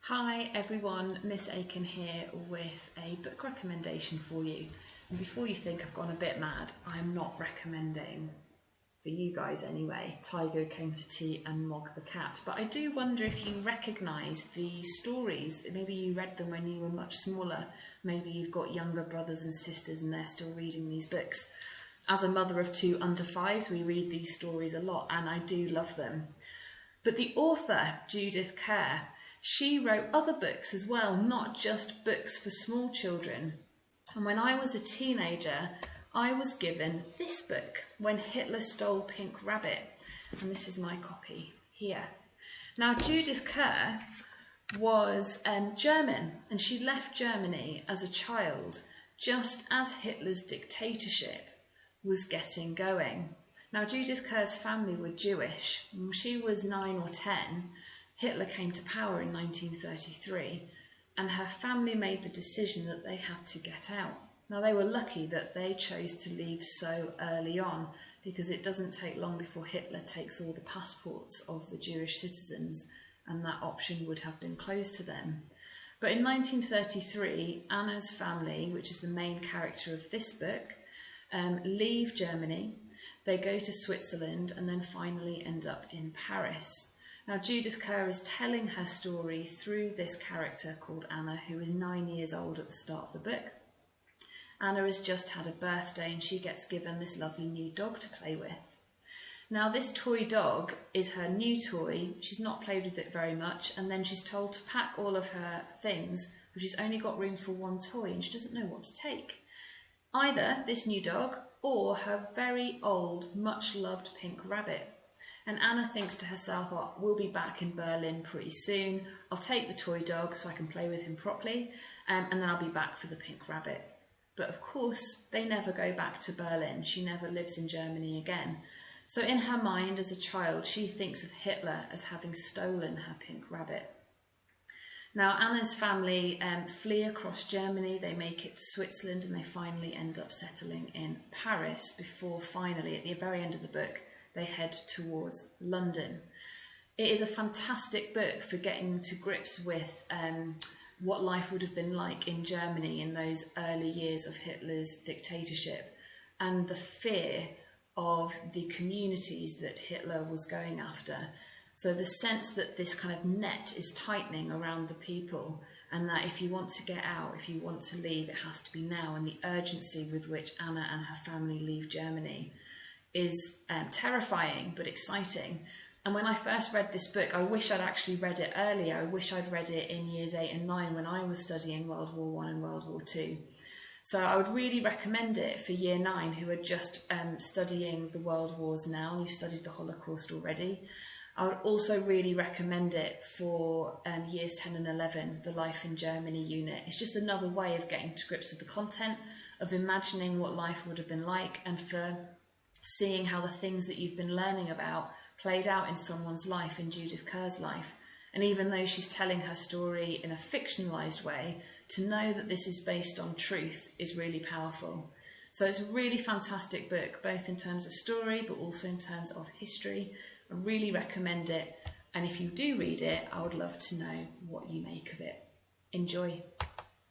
Hi everyone, Miss Aiken here with a book recommendation for you. And before you think I've gone a bit mad, I'm not recommending, for you guys anyway, Tiger Came to Tea and Mog the Cat. But I do wonder if you recognise the stories. Maybe you read them when you were much smaller. Maybe you've got younger brothers and sisters and they're still reading these books. As a mother of two under fives, we read these stories a lot and I do love them. But the author, Judith Kerr, she wrote other books as well, not just books for small children. And when I was a teenager, I was given this book, When Hitler Stole Pink Rabbit. And this is my copy here. Now, Judith Kerr was German, and she left Germany as a child, just as Hitler's dictatorship was getting going. Now, Judith Kerr's family were Jewish. When she was 9 or 10, Hitler came to power in 1933, and her family made the decision that they had to get out. Now, they were lucky that they chose to leave so early on, because it doesn't take long before Hitler takes all the passports of the Jewish citizens, and that option would have been closed to them. But in 1933, Anna's family, which is the main character of this book, leave Germany. They go to Switzerland and then finally end up in Paris. Now, Judith Kerr is telling her story through this character called Anna, who is 9 years old at the start of the book. Anna has just had a birthday and she gets given this lovely new dog to play with. Now, this toy dog is her new toy. She's not played with it very much, and then she's told to pack all of her things, but she's only got room for one toy and she doesn't know what to take. Either this new dog or her very old, much-loved pink rabbit. And Anna thinks to herself, oh, we'll be back in Berlin pretty soon. I'll take the toy dog so I can play with him properly, and then I'll be back for the pink rabbit. But of course, they never go back to Berlin. She never lives in Germany again. So in her mind as a child, she thinks of Hitler as having stolen her pink rabbit. Now, Anna's family flee across Germany. They make it to Switzerland and they finally end up settling in Paris before finally, at the very end of the book, they head towards London. It is a fantastic book for getting to grips with what life would have been like in Germany in those early years of Hitler's dictatorship and the fear of the communities that Hitler was going after. So the sense that this kind of net is tightening around the people, and that if you want to get out, if you want to leave, it has to be now, and the urgency with which Anna and her family leave Germany is terrifying but exciting. And when I first read this book, I wish I'd actually read it earlier. I wish I'd read it in years 8 and 9 when I was studying World War I and World War II. So I would really recommend it for year 9 who are just studying the World Wars now. You've studied the Holocaust already. I would also really recommend it for years 10 and 11, the Life in Germany unit. It's just another way of getting to grips with the content, of imagining what life would have been like, and for seeing how the things that you've been learning about played out in someone's life, in Judith Kerr's life. And even though she's telling her story in a fictionalised way, to know that this is based on truth is really powerful. So it's a really fantastic book, both in terms of story, but also in terms of history. I really recommend it. And if you do read it, I would love to know what you make of it. Enjoy.